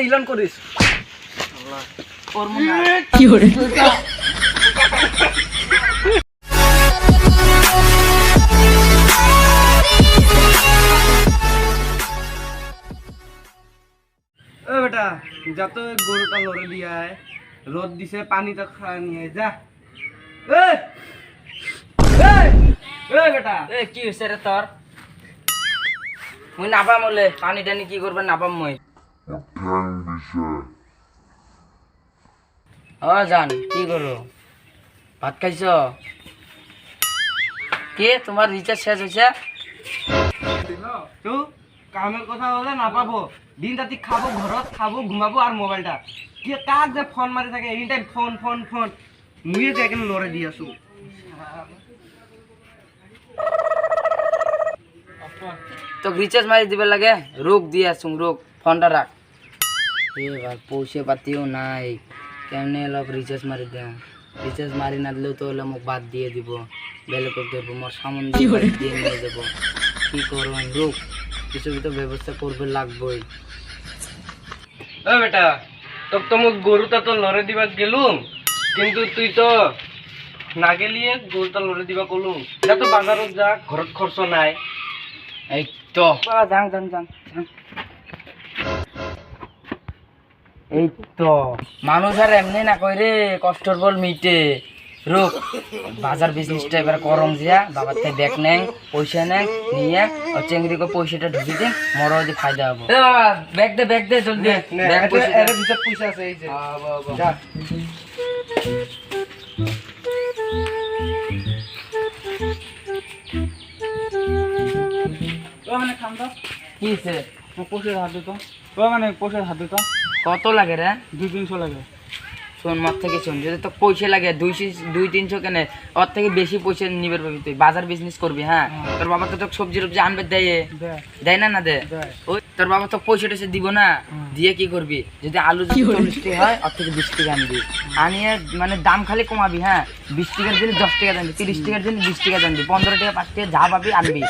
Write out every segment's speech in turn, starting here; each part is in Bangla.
ইলন করিস কি করে ও বেটা যত গরুটা লড়ে দিয়ে আয় রোদ দিছে পানিটা খাওয়া নিয়ে যা এই এই এই বেটা কি হয়েছে রে তোর? মুই নাপাম বলে পানি টানি কি করবে নাপাম মই। ও জান কি করো? ভাত খাইছ? কে তোমার রিচার্জ শেষ হয়েছে? তো কামের কথা হলে না পাবো দিন রাতি খাবো ঘরত খাবো ঘুমাবো আর মোবাইলটা কি কাক যে ফোন মারি থাকে any time phone phone phone মুয়ে যে কেন লড়ে দিয়ে আসু তো রিচার্জ মারি দিবে লাগে রোগ দিয়ে আসুন রোগ ফোনটা রাখ। এবার পয়সা পাতিও নাই কেমনে লোক রিচার্জ মারি দেয় রিচার্জ মারি না দিলেও তো হলে মোক বাদ দিয়ে দিব বেলে করতে দেবো মোর সামান দিয়ে নিয়ে যাবো কি করবো রোগ কিছু তো ব্যবস্থা করবে লাগবেই। ও বেটা তোর তো মুখ গরুটা তো লড়ে দিবা গেলুম কিন্তু তুই তো না গেলিয়ে গরুটা লড়ে দিবা কলুম যা তো বাজারত যা ঘরত খরচ নাই এই তো যাং যাং যাং যাং। এই তো মানুষ আর এমনি না কই রে কষ্টর বল মিটে রোগ বাজার বিজনেসটা এবার করম দিয়া বাবার থেকে ব্যাগ নেন পয়সা নেন নিয়ে ও চেংড়ি করে পয়সাটা ঢুকি দিন মরো যে ফায়দা হবো। এ বাবা ব্যাগ দে জলদি ব্যাগ পয়সা এর ভিতর পয়সা আছে এই যে যা কি হইছে? পয়সা হাত দিত পয়সা হাত দিত কত লাগে রে? 200-300 লাগে শোন মার থেকে শোন যদি তো পয়সা লাগে 200-300 কেন ওর থেকে বেশি পয়সা নিবে পাবি তুই বাজার বিজনেস করবি হ্যাঁ তোর বাবা তো সবজি টবজি আনবে দেয় না দে ওই তোর বাবা তো পয়সা টয়সা দিব না দিয়ে কি করবি যদি আলু যদি 40 টাকা হয় ওর থেকে 20 টাকা আনবি আনিয়ে মানে দাম খালি কমাবি হ্যাঁ 20 টাকার জিনিস 10 টাকা জানবি 30 টাকার জিনিস 20 টাকা জানবি 15 টাকা 5 টাকা যা পাবি আনবি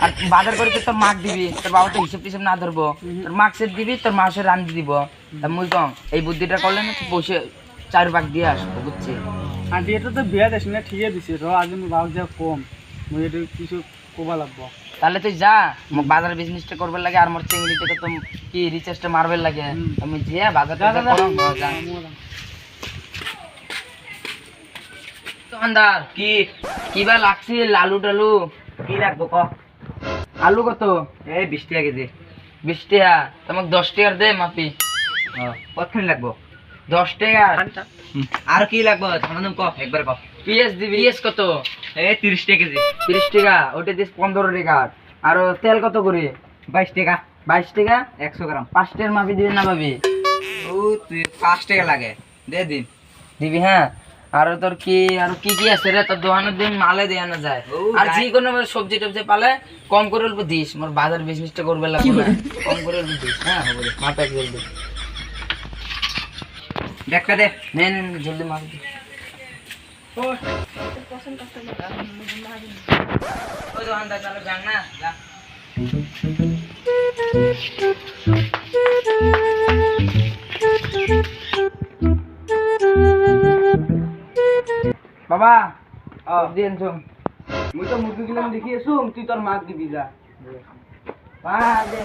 আর বাজার করে তোর মাক দিবি তোর বাবা তো হিসাব টিসাব না ধরবো তোর মাক সেট দিবি তোর মাসে রান্ধি দিব তা মুই কম এই বুদ্ধিটা করলে না পয়সা 4 ভাগ দিয়ে আসবো বুঝছি। আর এটা তো বিয়া দেশ না ঠিকই দিছে র আজ আমি ভাব যা কম মুই এটা কিছু কোবা লাগবো তাহলে তুই যা মোক বাজার বিজনেসটা করবে লাগে আর মোর চিংড়িটাকে তো কি রিচার্জটা মারবে লাগে আমি যে বাজারটা করম যা দোকানদার কি বা লাগছে আলু টালু কি লাগবো ক আলু কত? এই 20 টাকা কেজি 20 টাকা তোমাকে 10 টাকার দে মাপি কতখানি লাগবো 10 টাকা আর কি লাগবো সামান্য ক একবার ক পিএস দিবি পিএস কত? এই 30 টাকা কেজি 30 টাকা ওটা দিস 15 টাকা আর তেল কত করে? 22 টাকা 22 টাকা 100 গ্রাম 5 টাকার মাপি দিবি না ভাবি? ও তুই 5 টাকা লাগে দে দিন দিবি হ্যাঁ আর তোর কি আর কি কি আছে রে তোর দোকানের দিন মালে দেয়া না যায় আর যে কোনো সবজি টবজি পালে কম করে অল্প দিস মোর বাজার বিজনেসটা করবে লাগবে না কম করে অল্প দিস হ্যাঁ হবে মাপে জলদি দেখা দে নে জলদি মাপ দে ও দোকানদার চলো যান না যা বাবা দিন শুন মুই তো মুরগি গিলাম দেখি আসুম তুই তোর মাছ দিবি যা মা দে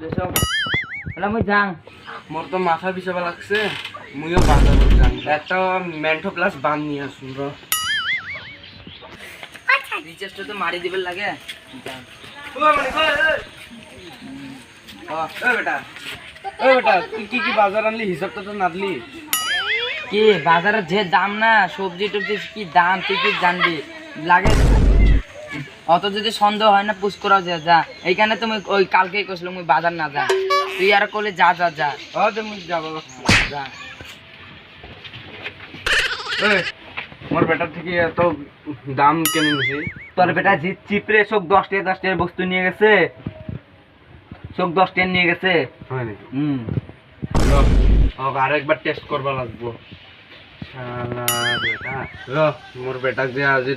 দেছো এলা মই যাং মোর তো মাথা পিছাবা লাগছে মুইও বাজারত যাম একটা মেন্টো প্লাস বান নিয়ে আসুন র রিচার্জটা তো মারি দিবে লাগে যাং ও মানে কই ও বেটা তুই কি বাজার আনলি হিসাবটা তো না দিলি কি বাজারে যে দাম না সবজি টবজি কি দাম তুই কি জানবি লাগে অত যদি সন্দেহ হয় না পুষ করাও যা এইখানে তুমি ওই কালকেই কইছিল মুই বাজার না যা তুই আর কইলে যা যা যা ও তো মুই যাব যা এই মোর বেটার থেকে এত দাম কেন নিছি তোর বেটা যে চিপরে সব 10 টাকা বস্তু নিয়ে গেছে সব 10 টাকা নিয়ে গেছে হয় নাকি আরেকবার টেস্ট করবা লাগবো শালা বেটা র মোর বেটাক যে আজি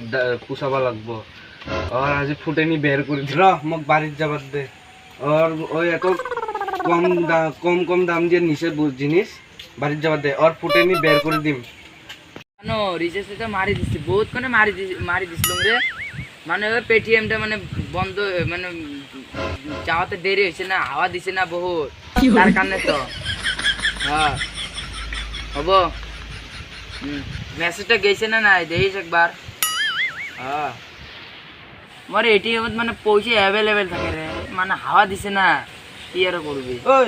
পুষাবা লাগবো আর আজি ফুটেনি বের করে র মোক বাড়ির যাবার দে আর ওই এত কম দাম দিয়ে নিচে জিনিস বাড়ির যাবার দে ওর ফুটে নি বের করে দিম কেন রিচার্জটা তো মারি দিচ্ছি বহুত কোনে মারি দিছিলাম রে মানে ওই পেটিএমটা মানে বন্ধ মানে যাওয়াতে দেরি হয়েছে না হাওয়া দিছে না বহুত তার কারণে তো হ্যাঁ হবো মেসেজটা গেছে না নাই দেখিস একবার হ্যাঁ আমার এটিএম মানে পয়সা অ্যাভেলেবেল থাকে রে মানে হাওয়া দিছে না কি আর করবি ওই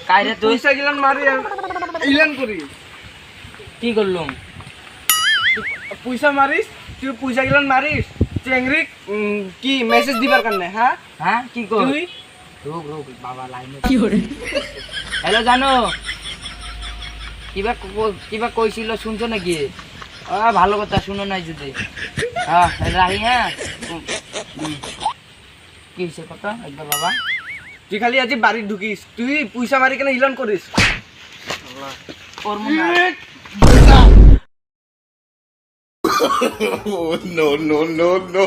কাইরে তুই পয়সা গিলান মারি ইলান করি কি করলুম পয়সা মারিস তুই পয়সা গিলান মারিস চেংরি কি মেসেজ দিবার কারণে হ্যাঁ হ্যাঁ কি কর তুই রোগ বাবা লাইনে কি করে হ্যালো জানো কিবা কইছিল শুনছো নাকি ভালো কথা শুনো নাই যদি হ্যাঁ রাহি হ্যাঁ কি হয়েছে কথা একবার বাবা তুই খালি আজি বাড়ি ঢুকিস তুই পয়সা মারি কেন ইলান করিস ওর মনে no, no, no, no.